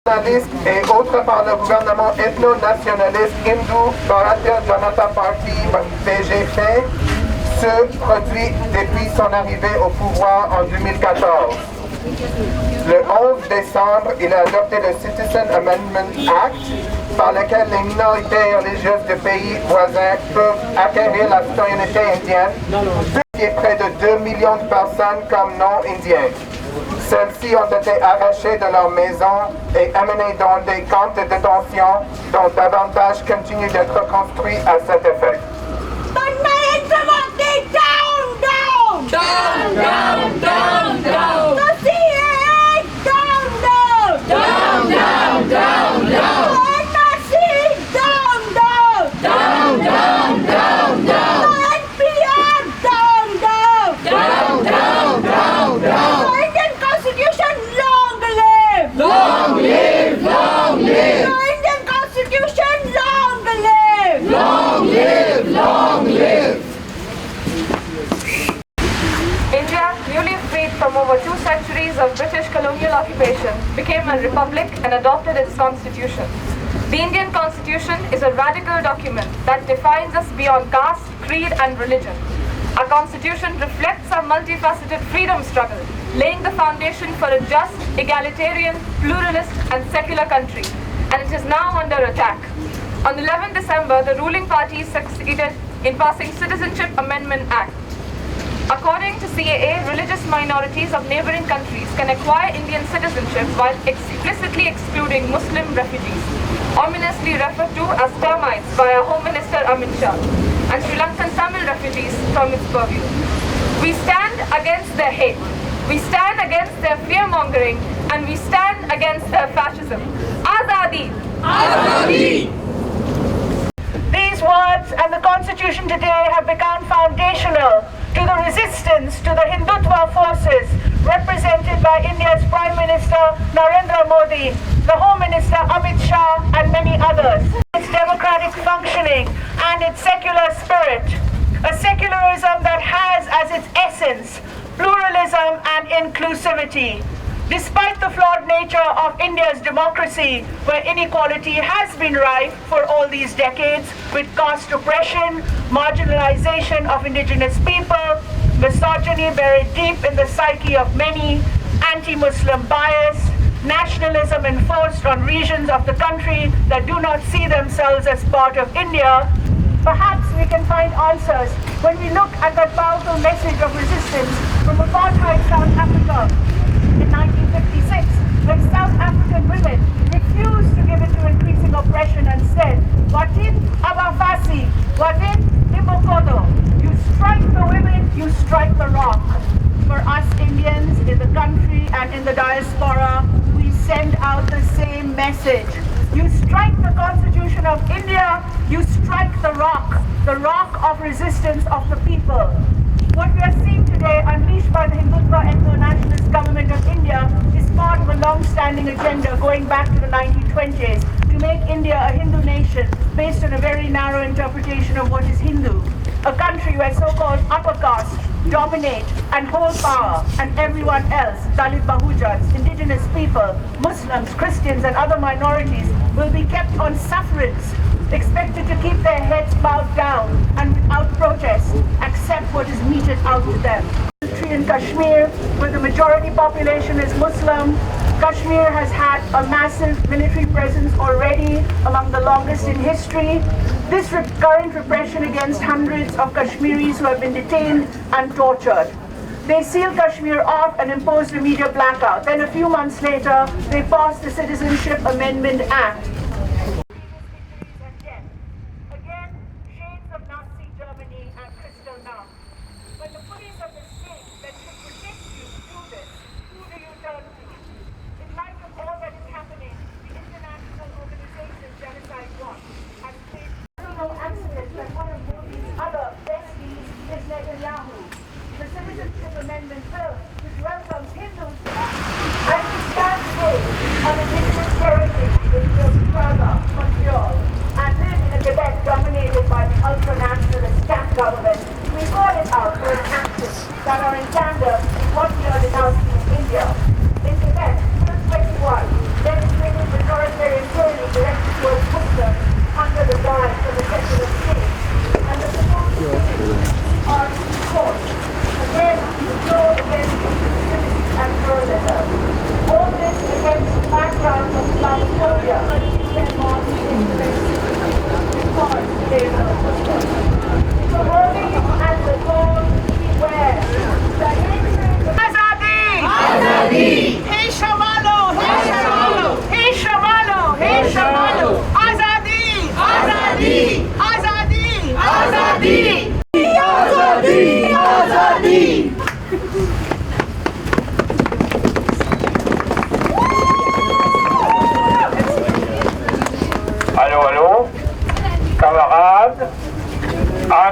nationalistes et autres par le gouvernement ethno-nationaliste hindou Bharatiya Janata Party BJP se produit depuis son arrivée au pouvoir en 2014. Le 11 décembre, il a adopté le Citizen Amendment Act par lequel les minorités religieuses de pays voisins peuvent acquérir la citoyenneté indienne, ce qui est près de 2 millions de personnes comme non-indiennes. Celles-ci ont été arrachées de leur maison et amenées dans des camps de détention dont davantage continuent d'être construits à cet effet. Down, down, down, down. The CIA, down, down. Down, down, down, down. The NRC, down, down. Down, down, down, down. The NPR, down, down. Down, down, down, down. The Indian Constitution, long live. Long live, long live. The Indian Constitution, long live. Long live, long live. India, newly freed from over 2 centuries of British colonial occupation, became a republic and adopted its constitution. The Indian Constitution is a radical document that defines us beyond caste, creed and religion. Our constitution reflects our multifaceted freedom struggle, laying the foundation for a just, egalitarian, pluralist and secular country, and it is now under attack. On 11 December, the ruling party succeeded in passing Citizenship Amendment Act. According to CAA, religious minorities of neighboring countries can acquire Indian citizenship while explicitly excluding Muslim refugees, ominously referred to as termites by our Home Minister Amit Shah, and Sri Lankan Tamil refugees from its purview. We stand against their hate, we stand against their fear-mongering, and we stand against their fascism. Azadi! Azadi! These words and the Constitution today have become foundational to the resistance to the Hindutva forces represented by India's Prime Minister Narendra Modi, the Home Minister Amit Shah and many others. Its democratic functioning and its secular spirit, a secularism that has as its essence pluralism and inclusivity. Despite the flawed nature of India's democracy, where inequality has been rife for all these decades, with caste oppression, marginalization of indigenous people, misogyny buried deep in the psyche of many, anti-Muslim bias, nationalism enforced on regions of the country that do not see themselves as part of India, perhaps we can find answers when we look at that powerful message of resistance from apartheid South Africa in 1956, when South African women refused to give in to increasing oppression and said, Watin abafasi, watin imokodo. You strike the women, you strike the rock. For us Indians in the country and in the diaspora, we send out the same message. You strike the Constitution of India, you strike the rock of resistance of the people. What we are seeing today, unleashed by the Hindutva ethno-nationalist government of India, is part of a long-standing agenda going back to the 1920s to make India a Hindu nation based on a very narrow interpretation of what is Hindu. A country where so-called upper caste dominate and hold power, and everyone else, Dalit Bahujans, indigenous people, Muslims, Christians and other minorities will be kept on sufferance, expected to keep their heads bowed down and without protest accept what is meted out to them. In Kashmir, where the majority population is Muslim, Kashmir has had a massive military presence already, among the longest in history. This current repression against hundreds of Kashmiris who have been detained and tortured. They sealed Kashmir off and imposed a media blackout. Then a few months later, they passed the Citizenship Amendment Act. Again, shades of Nazi Germany and crystal now. When the police of the state that should protect you do this, who do you turn to? In light of all that is happening, the international organization Genocide Watch has faced no accident that one of Modi's other besties is Netanyahu. The Citizenship Amendment Bill, which welcomes Hindus and to stand today on indigenous heritage, will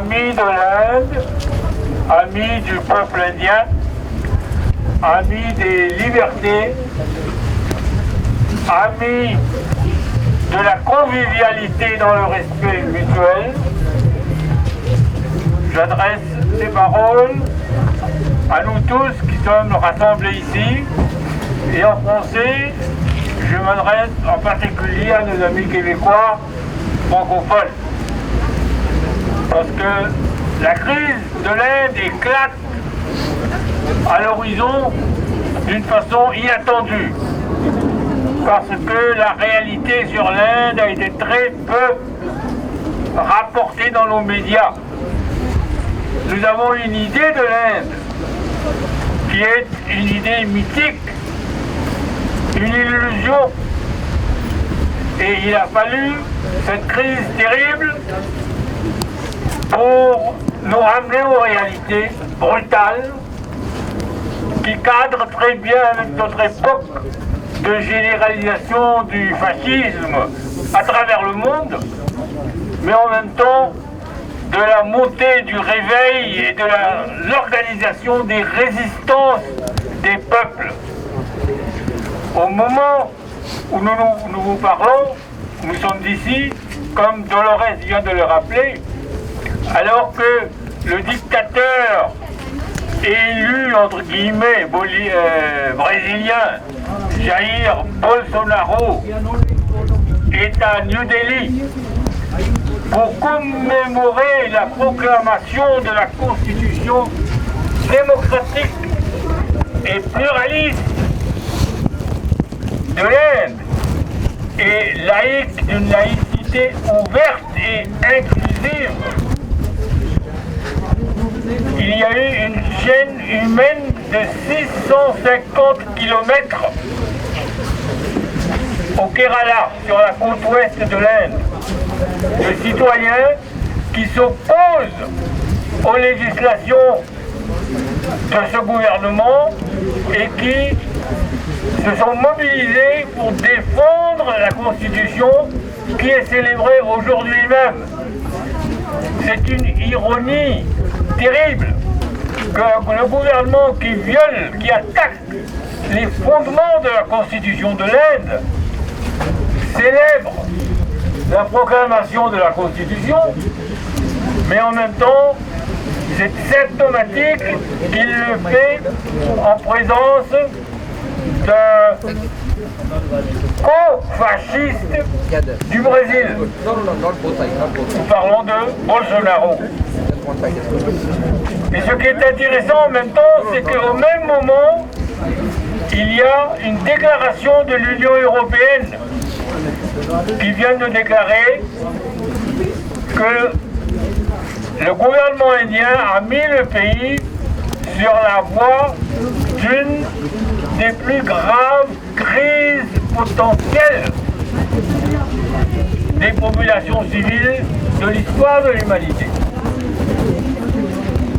amis de l'Inde, amis du peuple indien, amis des libertés, amis de la convivialité dans le respect mutuel, j'adresse ces paroles à nous tous qui sommes rassemblés ici, et en français, je m'adresse en particulier à nos amis québécois francophones. Parce que la crise de l'Inde éclate à l'horizon d'une façon inattendue. Parce que la réalité sur l'Inde a été très peu rapportée dans nos médias. Nous avons une idée de l'Inde qui est une idée mythique, une illusion. Et il a fallu cette crise terrible pour nous ramener aux réalités brutales qui cadrent très bien avec notre époque de généralisation du fascisme à travers le monde, mais en même temps de la montée du réveil et de l'organisation des résistances des peuples. Au moment où nous vous parlons, nous sommes ici, comme Dolores vient de le rappeler, alors que le dictateur élu, entre guillemets, brésilien, Jair Bolsonaro, est à New Delhi pour commémorer la proclamation de la Constitution démocratique et pluraliste de l'Inde et laïque, d'une laïcité ouverte et inclusive. Il y a eu une chaîne humaine de 650 km au Kerala, sur la côte ouest de l'Inde, de citoyens qui s'opposent aux législations de ce gouvernement et qui se sont mobilisés pour défendre la Constitution qui est célébrée aujourd'hui même. C'est une ironie terrible que le gouvernement qui viole, qui attaque les fondements de la Constitution de l'Inde, célèbre la proclamation de la Constitution, mais en même temps, c'est symptomatique qu'il le fait en présence d'un co-fasciste du Brésil. Nous parlons de Bolsonaro. Et ce qui est intéressant en même temps, c'est qu'au même moment, il y a une déclaration de l'Union européenne qui vient de déclarer que le gouvernement indien a mis le pays sur la voie d'une des plus graves crises potentielles des populations civiles de l'histoire de l'humanité.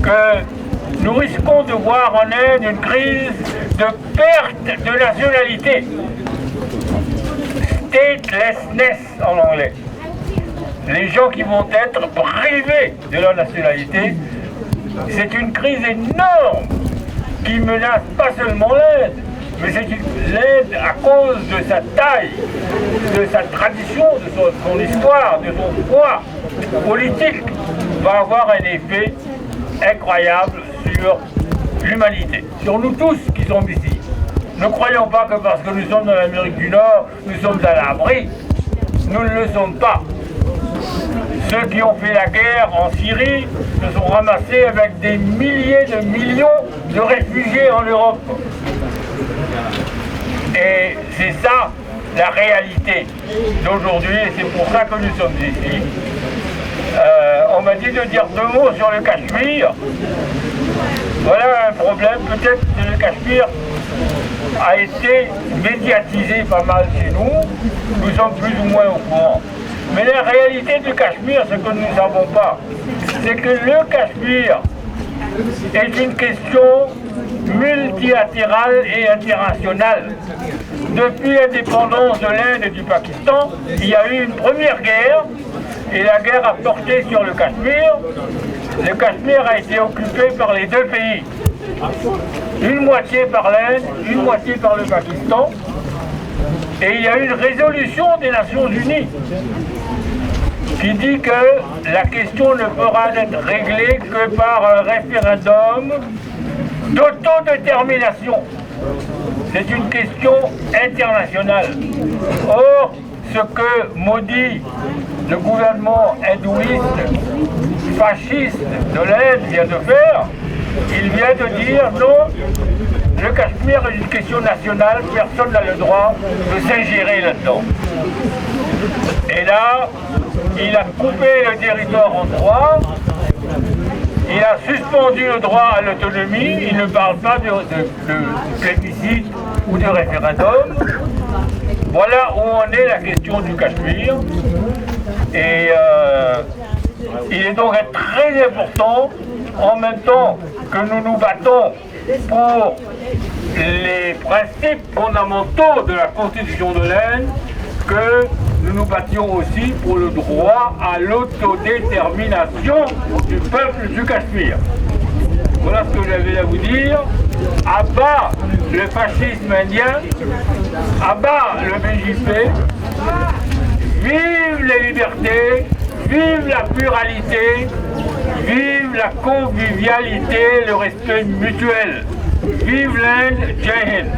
Que nous risquons de voir en Inde une crise de perte de nationalité. Statelessness en anglais. Les gens qui vont être privés de leur nationalité, c'est une crise énorme qui menace pas seulement l'Inde, mais c'est l'Inde à cause de sa taille, de sa tradition, de son histoire, de son poids politique, va avoir un effet incroyable sur l'humanité, sur nous tous qui sommes ici. Ne croyons pas que parce que nous sommes dans l'Amérique du Nord, nous sommes à l'abri. Nous ne le sommes pas. Ceux qui ont fait la guerre en Syrie se sont ramassés avec des milliers de millions de réfugiés en Europe. Et c'est ça la réalité d'aujourd'hui, et c'est pour ça que nous sommes ici. On m'a dit de dire 2 mots sur le Cachemire. Voilà un problème, peut-être que le Cachemire a été médiatisé pas mal chez nous sommes plus ou moins au courant. Mais la réalité du Cachemire, ce que nous ne savons pas, c'est que le Cachemire est une question multilatérale et internationale. Depuis l'indépendance de l'Inde et du Pakistan, il y a eu une première guerre, et la guerre a porté sur le Cachemire, le Cachemire a été occupé par les deux pays. Une moitié par l'Inde, une moitié par le Pakistan. Et il y a une résolution des Nations Unies qui dit que la question ne pourra être réglée que par un référendum d'autodétermination. C'est une question internationale. Or, ce que maudit le gouvernement hindouiste, fasciste de l'Inde vient de faire, il vient de dire non, le Cachemire est une question nationale, personne n'a le droit de s'ingérer là-dedans. Et là, il a coupé le territoire en trois, il a suspendu le droit à l'autonomie, il ne parle pas de plébiscite ou de référendum. Voilà où en est la question du Cachemire. Et il est donc très important, en même temps que nous nous battons pour les principes fondamentaux de la Constitution de l'Inde, que nous nous battions aussi pour le droit à l'autodétermination du peuple du Cachemire. Voilà ce que j'avais à vous dire. À bas le fascisme indien, à bas le BJP, vive les libertés, vive la pluralité, vive la convivialité, le respect mutuel. Vive l'Inde, Jai Hind.